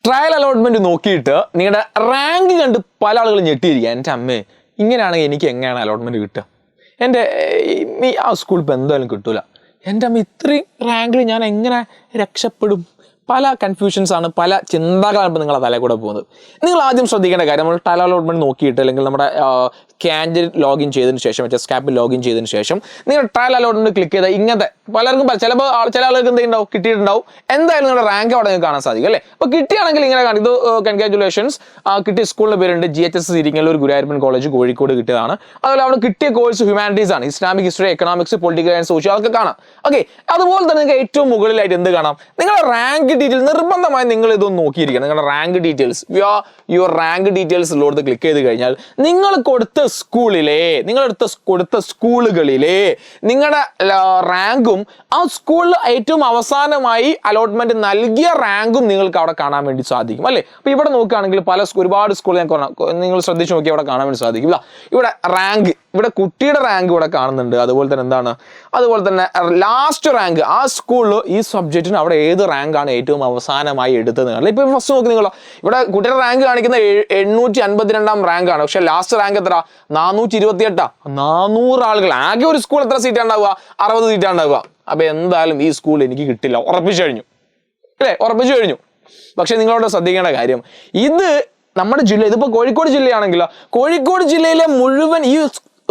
Trial allotment നോക്കിയിട്ട് നിങ്ങളുടെ rank കണ്ട് പല ആളുകൾ ഞെട്ടിയിരിക്കുക. എൻ്റെ അമ്മേ, ഇങ്ങനെയാണെങ്കിൽ എനിക്ക് എങ്ങനെയാണ് അലോട്ട്മെന്റ് കിട്ടുക? എൻ്റെ ആ സ്കൂൾ ഇപ്പോൾ എന്തായാലും കിട്ടൂല. എൻ്റെ അമ്മ ഇത്രയും റാങ്കിൽ ഞാൻ എങ്ങനെ രക്ഷപ്പെടും? പല കൺഫ്യൂഷൻസാണ്, പല ചിന്തകളാണ് ഇപ്പോൾ നിങ്ങളെ തലയിൽ കൂടെ പോകുന്നത്. നിങ്ങൾ ആദ്യം ശ്രദ്ധിക്കേണ്ട കാര്യം, നമ്മൾ ട്രയൽ അലോട്ട്മെന്റ് നോക്കിയിട്ട് അല്ലെങ്കിൽ നമ്മുടെ ക്യാൻഡിൽ ലോഗിൻ ചെയ്തതിന് ശേഷം സ്കാപ്പിൽ ലോഗിൻ ചെയ്തതിന് ശേഷം നിങ്ങൾ ട്രയൽ അലോട്ട്മെന്റ് ക്ലിക്ക് ചെയ്താൽ ഇങ്ങനത്തെ പലർക്കും ചിലപ്പോൾ ചില ആളുകൾക്ക് എന്തെങ്കിലും കിട്ടിയിട്ടുണ്ടാവും. എന്തായാലും നിങ്ങളുടെ റാങ്ക് അവിടെ നിങ്ങൾക്ക് കാണാൻ സാധിക്കും അല്ലേ? അപ്പോൾ കിട്ടിയാണെങ്കിൽ ഇങ്ങനെ കാണും. ഇത് കൺഗ്രാജുലേഷൻസ്, കിട്ടിയ സ്കൂളിൻ്റെ പേരുണ്ട് GHS ഇരിങ്ങല്ലൂർ ഗുരുവായൂരപ്പൻ കോളേജ് കോഴിക്കോട് കിട്ടിയതാണ്. അതുപോലെ അവിടെ കിട്ടിയ കോഴ്സ് ഹ്യൂമാനിറ്റീസ് ആണ്, Islamic history, economics, political and social ഒക്കെ കാണാം. ഓക്കെ, അതുപോലെ തന്നെ നിങ്ങൾക്ക് ഏറ്റവും മുകളിലായിട്ട് എന്ത് കാണാം? നിങ്ങളുടെ റാങ്ക് ഡീറ്റെയിൽ നിർബന്ധമായി നിങ്ങൾ ഇതൊന്ന് നോക്കിയിരിക്കണം. നിങ്ങളുടെ rank details, your rank details ഉള്ളടത്ത് ക്ലിക്ക് ചെയ്ത് കഴിഞ്ഞാൽ നിങ്ങൾ കൊടുത്ത സ്കൂളുകളിലെ നിങ്ങളുടെ റാങ്കും ആ സ്കൂളിൽ ഏറ്റവും അവസാനമായി അലോട്ട്മെന്റ് നൽകിയ റാങ്കും നിങ്ങൾക്ക് അവിടെ കാണാൻ വേണ്ടി സാധിക്കും അല്ലേ? അപ്പൊ ഇവിടെ നോക്കുകയാണെങ്കിൽ ഒരുപാട് സ്കൂൾ നിങ്ങൾ ശ്രദ്ധിച്ച് നോക്കിയാൽ അവിടെ കാണാൻ വേണ്ടി സാധിക്കും. ഇവിടെ റാങ്ക്, ഇവിടെ കുട്ടിയുടെ റാങ്ക് ഇവിടെ കാണുന്നുണ്ട്. അതുപോലെ തന്നെ ലാസ്റ്റ് റാങ്ക് ആ സ്കൂളിൽ ഈ സബ്ജക്റ്റിന് അവിടെ ഏത് റാങ്കാണ് ഏറ്റവും അവസാനമായി എടുത്തത്. ഇപ്പൊ ഫസ്റ്റ് നോക്കി നിങ്ങൾ ഇവിടെ കുട്ടിയുടെ റാങ്ക് കാണിക്കുന്ന 852 റാങ്കാണ്. പക്ഷെ ലാസ്റ്റ് റാങ്ക് എത്ര? 428. 400 ആളുകൾ. ആകെ ഒരു സ്കൂൾ എത്ര സീറ്റാണ് ഉണ്ടാവുക? 60 സീറ്റാണ് ഉണ്ടാവുക. അപ്പൊ എന്തായാലും ഈ സ്കൂൾ എനിക്ക് കിട്ടില്ല, ഉറപ്പിച്ചു കഴിഞ്ഞു. പക്ഷെ നിങ്ങളോട് ശ്രദ്ധിക്കേണ്ട കാര്യം, ഇത് നമ്മുടെ ജില്ല, ഇതിപ്പോ കോഴിക്കോട് ജില്ലയാണെങ്കിലോ, കോഴിക്കോട് ജില്ലയിലെ മുഴുവൻ ഈ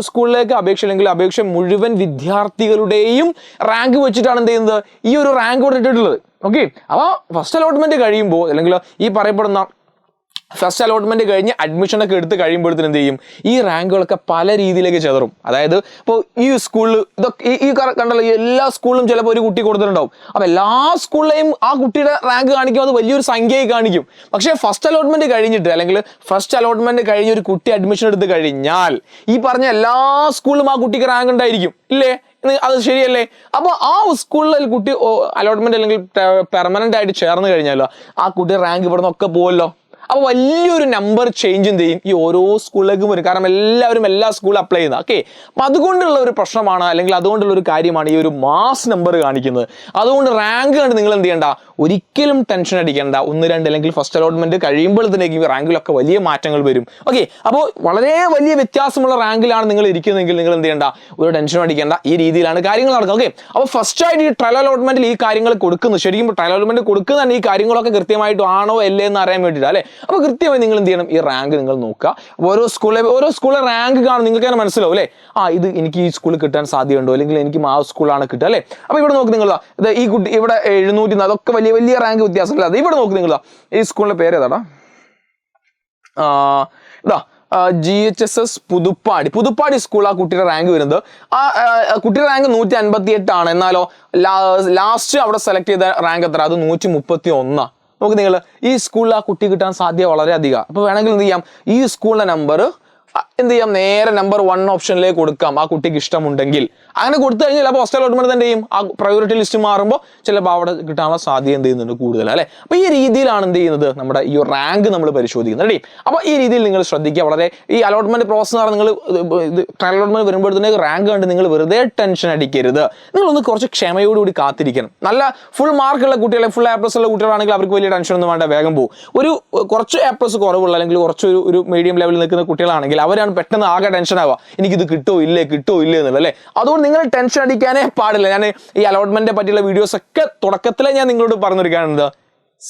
സ്കൂളിലേക്ക് അപേക്ഷ മുഴുവൻ വിദ്യാർത്ഥികളുടെയും റാങ്ക് വെച്ചിട്ടാണ് എന്ത് ചെയ്യുന്നത്? ഈ ഒരു റാങ്ക് ഇവിടെ ഇട്ടിട്ടുള്ളത്. ഓക്കെ, അപ്പോൾ ഫസ്റ്റ് അലോട്ട്മെന്റ് കഴിയുമ്പോൾ അല്ലെങ്കിൽ ഈ പറയപ്പെടുന്ന ഫസ്റ്റ് അലോട്ട്മെന്റ് കഴിഞ്ഞ് അഡ്മിഷനൊക്കെ എടുത്ത് കഴിയുമ്പോഴത്തേനും എന്ത് ചെയ്യും? ഈ റാങ്കുകളൊക്കെ പല രീതിയിലേക്ക് ചെതറും. അതായത് ഇപ്പോൾ ഈ സ്കൂളിൽ ഇതൊക്കെ ഈ കണ്ടല്ലോ, എല്ലാ സ്കൂളിലും ചിലപ്പോൾ ഒരു കുട്ടി കൊടുത്തിട്ടുണ്ടാവും. അപ്പോൾ എല്ലാ സ്കൂളിലെയും ആ കുട്ടിയുടെ റാങ്ക് കാണിക്കും, അത് വലിയൊരു സംഖ്യയായി കാണിക്കും. പക്ഷേ ഫസ്റ്റ് അലോട്ട്മെന്റ് കഴിഞ്ഞിട്ട് അല്ലെങ്കിൽ ഫസ്റ്റ് അലോട്ട്മെന്റ് കഴിഞ്ഞ് ഒരു കുട്ടി അഡ്മിഷൻ എടുത്ത് കഴിഞ്ഞാൽ ഈ പറഞ്ഞ എല്ലാ സ്കൂളിലും ആ കുട്ടിക്ക് റാങ്ക് ഉണ്ടായിരിക്കും ഇല്ലേ? അത് ശരിയല്ലേ? അപ്പോൾ ആ സ്കൂളിൽ കുട്ടി അലോട്ട്മെന്റ് അല്ലെങ്കിൽ പെർമനന്റ് ആയിട്ട് ചേർന്ന് കഴിഞ്ഞാലോ ആ കുട്ടിയുടെ റാങ്ക് ഇവിടെ നിന്നൊക്കെ പോകുമല്ലോ. അപ്പോൾ വലിയൊരു നമ്പർ ചേഞ്ച് എന്ത് ചെയ്യും? ഈ ഓരോ സ്കൂളിലേക്കും വരും. കാരണം എല്ലാവരും എല്ലാ സ്കൂളിലും അപ്ലൈ ചെയ്യുന്നത്. ഓക്കെ, അപ്പം അതുകൊണ്ടുള്ള ഒരു പ്രശ്നമാണ് അല്ലെങ്കിൽ അതുകൊണ്ടുള്ള ഒരു കാര്യമാണ് ഈ ഒരു മാസ് നമ്പർ കാണിക്കുന്നത്. അതുകൊണ്ട് റാങ്ക് കണ്ട് നിങ്ങൾ എന്ത് ചെയ്യണ്ട, ഒരിക്കലും ടെൻഷൻ അടിക്കേണ്ട. 1, 2 അല്ലെങ്കിൽ ഫസ്റ്റ് അലോട്ട്മെന്റ് കഴിയുമ്പോഴത്തേക്ക് ഈ റാങ്കിലൊക്കെ വലിയ മാറ്റങ്ങൾ വരും. ഓക്കെ, അപ്പോൾ വളരെ വലിയ വ്യത്യാസമുള്ള റാങ്കിലാണ് നിങ്ങൾ ഇരിക്കുന്നതെങ്കിൽ നിങ്ങൾ എന്ത് ചെയ്യേണ്ട, ഒരു ടെൻഷൻ അടിക്കേണ്ട. ഈ രീതിയിലാണ് കാര്യങ്ങൾ നടക്കുന്നത്. ഓക്കെ, അപ്പോൾ ഫസ്റ്റ് ആയിട്ട് ഈ ട്രയൽ അലോട്ട്മെന്റിൽ ഈ കാര്യങ്ങൾ കൊടുക്കുന്നു. ശരിക്കും ട്രയൽ അലോട്ട്മെന്റ് കൊടുക്കുന്നതാണ് ഈ കാര്യങ്ങളൊക്കെ കൃത്യമായിട്ട് ആണോ അല്ലേ എന്ന് അറിയാൻ വേണ്ടിയിട്ട് അല്ലേ? അപ്പോൾ കൃത്യമായി നിങ്ങൾ എന്ത് ചെയ്യണം, ഈ റാങ്ക് നിങ്ങൾ നോക്കുക. ഓരോ സ്കൂളിലെ റാങ്ക് കാണും, നിങ്ങൾക്ക് തന്നെ മനസ്സിലാവും അല്ലേ? ഇത് എനിക്ക് ഈ സ്കൂളിൽ കിട്ടാൻ സാധ്യതയുണ്ടോ, അല്ലെങ്കിൽ എനിക്ക് ആ സ്കൂളാണ് കിട്ടുക അല്ലേ? അപ്പോൾ ഇവിടെ നോക്കി നിങ്ങൾ ഈ കുട്ടി ഇവിടെ 700, അതൊക്കെ വലിയ റാങ്ക് വ്യത്യാസമില്ല. അത് ഇവിടെ നോക്കി നിങ്ങൾ ഈ സ്കൂളിന്റെ പേര് ഏതാടാ? GHSS Puthuppadi school. ആ കുട്ടിയുടെ റാങ്ക് വരുന്നത് കുട്ടിയുടെ റാങ്ക് 158 ആണ്. എന്നാലോ ലാസ്റ്റ് അവിടെ സെലക്ട് ചെയ്ത റാങ്ക് എത്ര? അത് 131. നോക്ക് നിങ്ങൾ, ഈ സ്കൂളിൽ ആ കുട്ടി കിട്ടാൻ സാധ്യത വളരെ അധികം. അപ്പോൾ വേണമെങ്കിൽ എന്ത് ചെയ്യാം, ഈ സ്കൂളിന്റെ നമ്പർ എന്ത് ചെയ്യാം, നേരെ നമ്പർ 1 ഓപ്ഷനിലേക്ക് കൊടുക്കാം. ആ കുട്ടിക്ക് ഇഷ്ടമുണ്ടെങ്കിൽ അങ്ങനെ കൊടുത്തു കഴിഞ്ഞാൽ അപ്പോൾ ഫസ്റ്റ് അലോട്ട്മെന്റ് തന്നെ ചെയ്യും. ആ പ്രയോറിറ്റി ലിസ്റ്റ് മാറുമ്പോൾ ചിലപ്പോൾ അവിടെ കിട്ടാനുള്ള സാധ്യത എന്ത് ചെയ്യുന്നുണ്ട്, കൂടുതൽ അല്ലേ? അപ്പോൾ ഈ രീതിയിലാണ് എന്ത് ചെയ്യുന്നത്, നമ്മുടെ ഈ റാങ്ക് നമ്മൾ പരിശോധിക്കുന്നത്. റെഡി? അപ്പോൾ ഈ രീതിയിൽ നിങ്ങൾ ശ്രദ്ധിക്കുക. വളരെ ഈ അലോട്ട്മെന്റ് പ്രോസസ് എന്ന് പറഞ്ഞാൽ നിങ്ങൾ ട്രയൽ അലോട്ട്മെന്റ് വരുമ്പോഴത്തേക്ക് റാങ്ക് കണ്ട് നിങ്ങൾ വെറുതെ ടെൻഷൻ അടിക്കരുത്. നിങ്ങളൊന്ന് കുറച്ച് ക്ഷമയോടുകൂടി കാത്തിരിക്കണം. നല്ല ഫുൾ മാർക്കുള്ള കുട്ടികളെ, ഫുൾ A+ ഉള്ള കുട്ടികളാണെങ്കിൽ അവർക്ക് വലിയ ടെൻഷൻ ഒന്നും വേണ്ട, വേഗം പോകും. കുറച്ച് A+ കുറവുള്ള അല്ലെങ്കിൽ കുറച്ച് ഒരു മീഡിയം ലെവലിൽ നിൽക്കുന്ന കുട്ടികളാണെങ്കിൽ അവരാണ് പെട്ടെന്ന് ആകെ ടെൻഷൻ ആവുക, എനിക്കിത് കിട്ടോ ഇല്ലേ എന്നുള്ളത് അല്ലേ? അതുകൊണ്ട് നിങ്ങൾ ടെൻഷൻ അടിക്കാനേ പാടില്ല. ഞാൻ ഈ അലോട്ട്മെന്റിനെ പറ്റിയുള്ള വീഡിയോസ് ഒക്കെ തുടക്കത്തിലെ ഞാൻ നിങ്ങളോട് പറഞ്ഞിരിക്കുകയാണ്,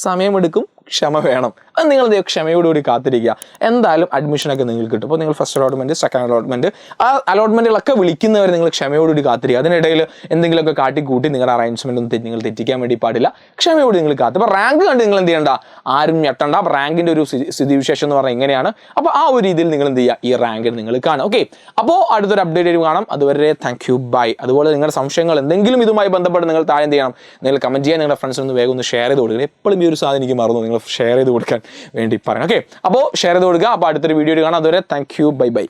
സമയമെടുക്കും, ക്ഷമ വേണം. അത് നിങ്ങൾ ക്ഷമയോടുകൂടി കാത്തിരിക്കുക. എന്തായാലും അഡ്മിഷനൊക്കെ നിങ്ങൾക്ക് കിട്ടും. അപ്പോൾ നിങ്ങൾ ഫസ്റ്റ് അലോട്ട്മെന്റ്, സെക്കൻഡ് അലോട്ട്മെന്റ്, ആ അലോട്ട്മെന്റുകളൊക്കെ വിളിക്കുന്നവരെ നിങ്ങൾ ക്ഷമയോടുകൂടി കാത്തിരിക്കുക. അതിനിടയിൽ എന്തെങ്കിലുമൊക്കെ കാട്ടിക്കൂട്ടി നിങ്ങളുടെ അറേഞ്ച്മെന്റ് ഒന്നും നിങ്ങൾ തെറ്റിക്കാൻ വേണ്ടി പാടില്ല. ക്ഷമയോട് നിങ്ങൾ അപ്പോൾ റാങ്ക് കണ്ട് നിങ്ങൾ എന്ത് ചെയ്യണ്ട, ആരും ഞെട്ടണ്ട. അപ്പോൾ റാങ്കിന്റെ ഒരു സ്ഥിതിവിശേഷം എന്ന് പറഞ്ഞാൽ ഇങ്ങനെയാണ്. അപ്പോൾ ആ ഒരു രീതിയിൽ നിങ്ങൾ എന്ത് ചെയ്യുക, ഈ റാങ്കിൽ നിങ്ങൾ കാണും. ഓക്കെ, അപ്പോൾ അടുത്തൊരു അപ്ഡേറ്റ് കാണാം. അതുവരെ താങ്ക് യു, ബൈ. അതുപോലെ നിങ്ങളുടെ സംശയങ്ങൾ എന്തെങ്കിലും ഇതുമായി ബന്ധപ്പെട്ട് നിങ്ങൾ താഴെ എന്ത് ചെയ്യണം, നിങ്ങൾ കമന്റ് ചെയ്യാൻ, നിങ്ങളുടെ ഫ്രണ്ട്സിനൊന്ന് വേഗം ഒന്ന് ഷെയർ ചെയ്ത് കൊടുക്കുക. എപ്പോഴും ഈ ഒരു സാധനം എനിക്ക് മറന്നു, നിങ്ങൾ ഷെയർ ചെയ്ത് കൊടുക്കാൻ വേണ്ടി പറയാം. ഓക്കെ, അപ്പോൾ ഷെയർ ചെയ്ത് കൊടുക്കുക. അപ്പോൾ അടുത്തൊരു വീഡിയോ കാണാം. അതുവരെ താങ്ക് യു, ബൈ.